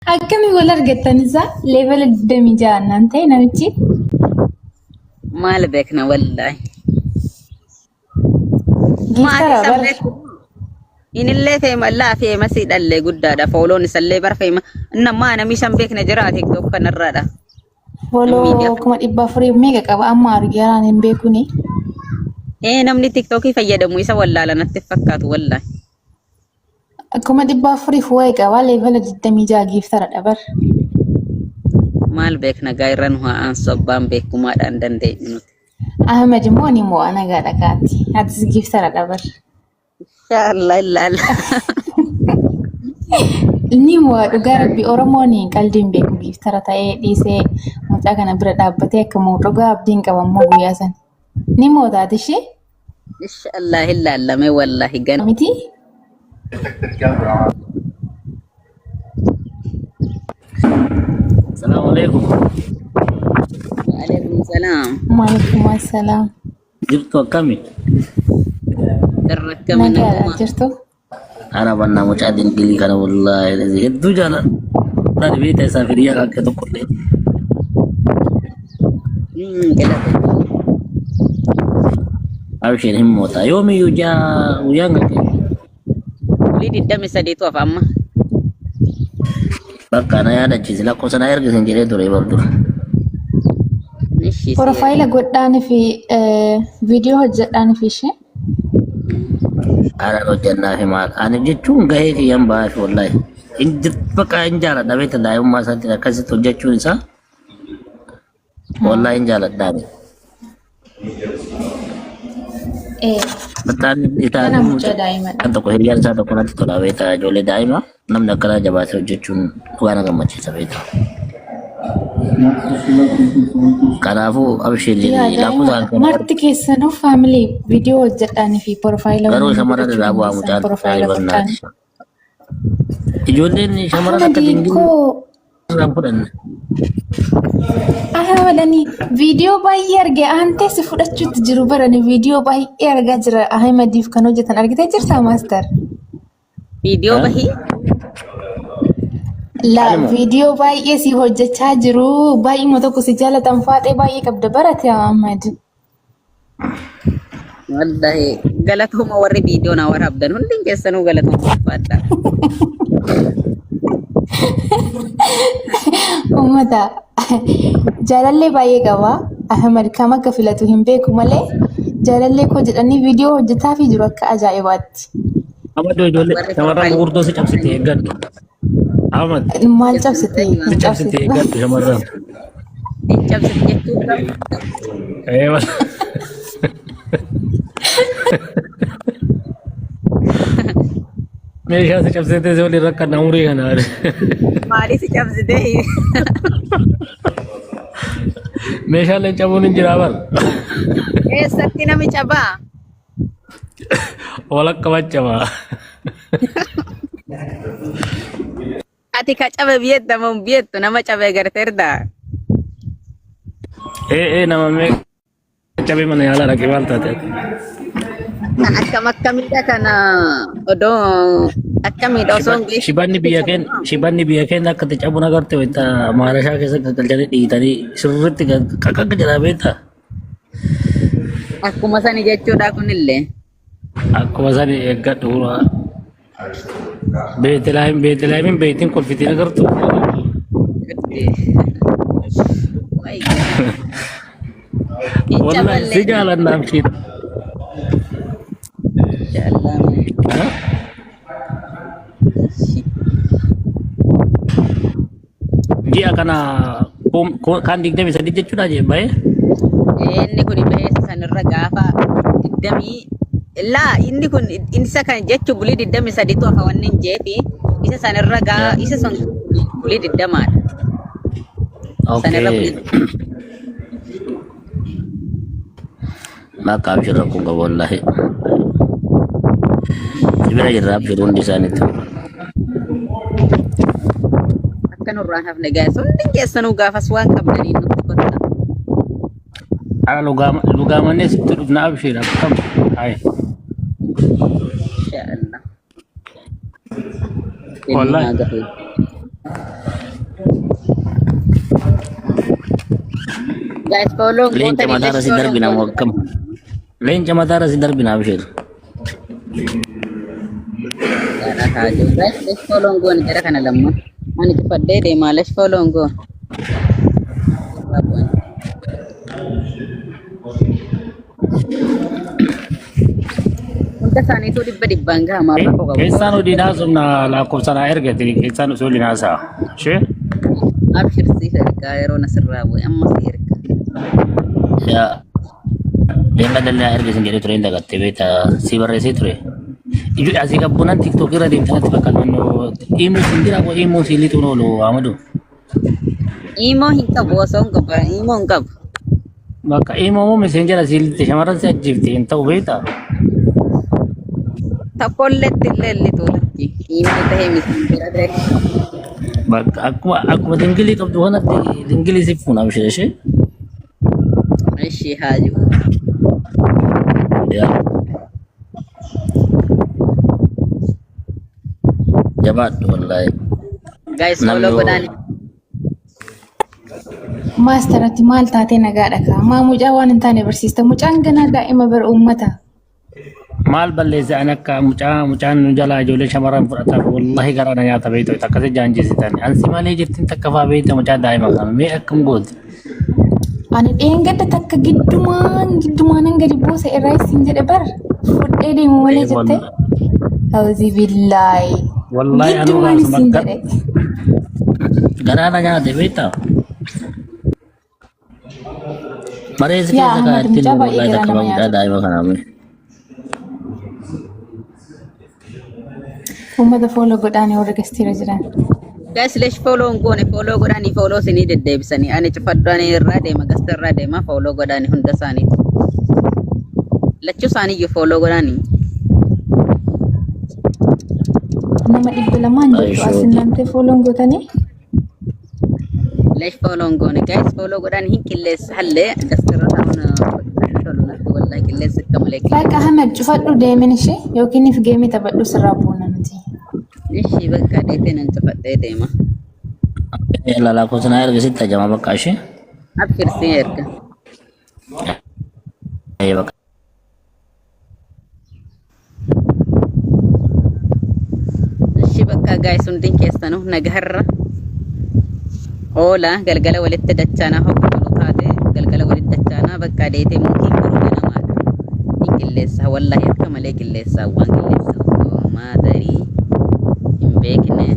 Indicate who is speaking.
Speaker 1: Akkami wal argattan isa level 26 naan ta'e namichi
Speaker 2: maal beekna wallahi
Speaker 1: giftara bar
Speaker 2: inillee feema laa feema si dhallee guddaadha fooloon isallee bar feema nama namishan beekna jira TikTok kanarraadha
Speaker 1: follow kuma 400 mega qaba amma argaan hin beekuni
Speaker 2: namni TikTok fayyadamu isa wallaala natti fakkaatu wallahi
Speaker 1: kuma 400 fuwai qaba level 26 giftara dabar
Speaker 2: maal beekna gaayran waan sobbaan beekumaadhaan dandeenyu nuti
Speaker 1: Ahmed Moni mo ana gada kati hadis giftara dabar
Speaker 2: inshallah illalla
Speaker 1: ni mo dhugaa rabbi Oromooni qalbiin beeku giftara ta'ee dhiisee mucaa kana bira dhaabbatee akka moo dhugaa abdiin qabammoo guyyaa san ni mo taatishi
Speaker 2: inshallah illalla me wallahi gan
Speaker 1: miti
Speaker 3: السلام عليكم.
Speaker 2: وعليكم السلام.
Speaker 1: وعليكم السلام.
Speaker 3: جبتوا كمي؟
Speaker 2: درك من
Speaker 1: جرتوا؟
Speaker 3: أنا بنا مشاهدين كلي كنا والله الذي هدو جانا. تاني بيت سافرية كاك تو كله.
Speaker 2: كلا.
Speaker 3: أبشر هم موتا يومي يوجا ويانغ.
Speaker 2: وليد الدم سديتو أفهم.
Speaker 3: Bakka na yaada chisila ko sana ergisin jedhee ture bardu.
Speaker 1: Profaayila godhaanii fi viidiyoo hojjedhaanii fi ishee.
Speaker 3: Haala hojjannaa fi maal ani jechuun gahee kiyyan ba'a fi wallahi. Bakka hin jaaladha beekta daa'imummaa isaatti akkasitti hojjechuun isaa wallahi hin jaaladhaani. Bataan
Speaker 1: Kana mucaa daa'imaa.
Speaker 3: kan tokko hiriyaan isaa tokko natti tola beekta ijoollee daa'imaa namni akkana jabaatee hojjechuun dhugaa na gammachiisa beekta. Kanaafuu abshir jedhee lakkoofsaan kan
Speaker 1: Marti keessanuu faamilii viidiyoo hojjedhaanii fi profaayila
Speaker 3: garuu shamarran irraa bu'aa mucaan barnaati. Ijoolleen shamarran akka dingiin irraan fudhanne.
Speaker 1: Ahmadani viidiyoo baay'ee arge aantees fudhachuutti jiru barani viidiyoo baay'ee argaa jira Ahmadiif kan hojjetan argitee jirtaa maaster?
Speaker 2: Video bahi?
Speaker 1: La viidiyoo baay'ee si hojjechaa jiru baay'ee tokko si jaalatan faadhee baay'ee qabda barate Ahmad.
Speaker 2: Wallahi galatuma warri video na waraabdan hundin keessanuu galatuma faadha.
Speaker 1: Ummata jaalallee baay'ee qaba Ahmad kam akka filatu hin beeku malee jaalallee koo jedhanii viidiyoo hojjetaa fi jiru akka ajaa'ibaatti.
Speaker 3: Amado ijoollee shamarran gurguddoo si cabsitee eeggadhu. Ahmad
Speaker 1: Maal cabsitee?
Speaker 3: si cabsitee eeggadhu shamarran.
Speaker 2: Cabsit jechuudha.
Speaker 3: Eewa. Meeshaa si cabsitee si waliin rakkan umurii kanaa.
Speaker 2: Maali si cabsitee?
Speaker 3: Meeshaaleen cabuun hin jiraa bar.
Speaker 2: Eessatti nami cabaa?
Speaker 3: Walakka maccabaa.
Speaker 2: Ati ka cabe biyyettamu biyettu nama cabe garteerda.
Speaker 3: Nama mee cabee mana yaalaa dhaqee maal taate?
Speaker 2: Akkam akkamidha kana odoo akkamidha osoo
Speaker 3: Shibanni biyya keenya akka itti cabuun agarte wayita maarashaa keessatti galchanii dhiitanii sirriitti qaqqabqa jedhaa beektaa?
Speaker 2: akkuma sani jechuudha kunillee.
Speaker 3: Akkuma sani eeggadhu. Beetelaayimin beektiin kolfitiin agartu. Wallahi si jaalannaaf shiidha. Ji'a kana kan 23 jechuudha jechuudha.
Speaker 2: Inni kun beessa sanirra gaafa 20 laa inni kun isa kan jechuun bulii 23 tu afa wanni jeefi isa sanirra gaa isa son bulii 20 sanirra bulii.
Speaker 3: Maka abshir aku nggak wallahi. Sebenarnya jadi abshir di sana itu.
Speaker 2: Akka nurraan hafne guys hundi keessanuu gaafas waan qabdanii nutti kotta.
Speaker 3: Ala lugamannya situ na abshir akkam. Hai.
Speaker 2: Insyaallah.
Speaker 3: Wallahi.
Speaker 2: Guys, follow
Speaker 3: Leenca
Speaker 2: gootanii
Speaker 3: mataarra si
Speaker 2: follow
Speaker 3: darbina moo
Speaker 2: goone.
Speaker 3: akkam? Leenca mataarra si darbina abshir.
Speaker 2: Guys, follow goone jara kana lamma. Ani kufadhee deemaa lesh follow goone. Hunda isaaniitu dhibbaan gaha maarraa koo qabu.
Speaker 3: Keessaan hodinaa sumna lakkoofsanaa ergate keessaan osoo linaasaa. Shee?
Speaker 2: Abshirsiif ergaa yeroo nasirraa bu'e ammas erga.
Speaker 3: Yaa deemaa dallaa erga isin jedhee ture hin dagatte beekta si barreessee ture. Ijuu asii qabbuunan tiktook irra deemtanatti bakka naannoo imuu sin jira koo imuu si lixuun oolu Amadu.
Speaker 2: Imoo hin qabu osoo hin qabu imoo hin qabu.
Speaker 3: Bakka imuu moo meseenjera si lixte shamarran si ajjeefte hin ta'u beekta.
Speaker 2: Tapolletti illee lixuudhaatti imoo ta'ee miseenjera ta'e.
Speaker 3: Bakka akkuma dingilii qabdu kanatti dingilii si fuuna abshir ishee.
Speaker 2: Ishee haaju.
Speaker 3: Yaa. Jabaadhu wallaahi.
Speaker 2: Guys, follow godhaani.
Speaker 1: Maastaratti maal taatee nagaadha kaa? Maa mucaa waan hin taane barsiista. Mucaan ganaa daa'ima bara uummata.
Speaker 3: Maal balleesse an akka mucaan nu jalaa ijoollee shamarran fudhataaf wallahi garaa na nyaata beektu akkasii jaanjisitan. Ansi malee jirtiin takka faa beekta mucaa daa'ima kana mee akkam gooti?
Speaker 1: Ani dheengadda takka giddumaan gadi buusa irraa isin jedhe bar fudhee deemu malee jette. Hawzi billaahi.
Speaker 3: Wallahi anu
Speaker 1: Giddumaan
Speaker 3: gaas
Speaker 1: isin
Speaker 3: makka
Speaker 1: jedhe.
Speaker 3: garaa na nyaate beekta. Mareessi
Speaker 1: Yaa
Speaker 3: keessa
Speaker 1: Ahmad
Speaker 3: kaa'attiin
Speaker 1: mucaa baay'ee
Speaker 3: wallahi
Speaker 1: garaa
Speaker 3: takka
Speaker 1: nama
Speaker 3: mucaa
Speaker 1: nyaata.
Speaker 3: daa'ima kanaa mee.
Speaker 1: Uummata fooloo godhaanii warra gasteera jiran.
Speaker 2: Guys, lesh follow goone follow godhaani follow sinii deddeebisanii ani cufadhaanii irraa deema gasta irraa deema follow godhaani hunda isaaniitu. Lachuu isaaniiyyuu follow godhaani.
Speaker 1: Nama 200 jettu asin namtee fooloon gootanii.
Speaker 2: Lesh follow goone guys follow godhaani hin qilleessa hallee gasta irra taa'uun tolu natti wallahi qilleessa akka malee qilleessa.
Speaker 1: Bakka Ahmed cufadhu deemin ishee yookiin if geemii taphadhu sirraa buuna nuti.
Speaker 2: Ishii bakka deetee nan cufadhee deema.
Speaker 3: Lalaa kuusanaa erga sitti ajama bakka ishee.
Speaker 2: Abshirsii erga.
Speaker 3: Bakka.
Speaker 2: Ishii bakka guys hundin keessanuu nagaharra. Oola galgala walitti dachaanaa hojjetu taate galgala walitti dachaanaa bakka deetee muutii morma namaadha. Hin qilleessa wallahi akka malee qilleessa waan qilleessa osoo maatarii hin beekne.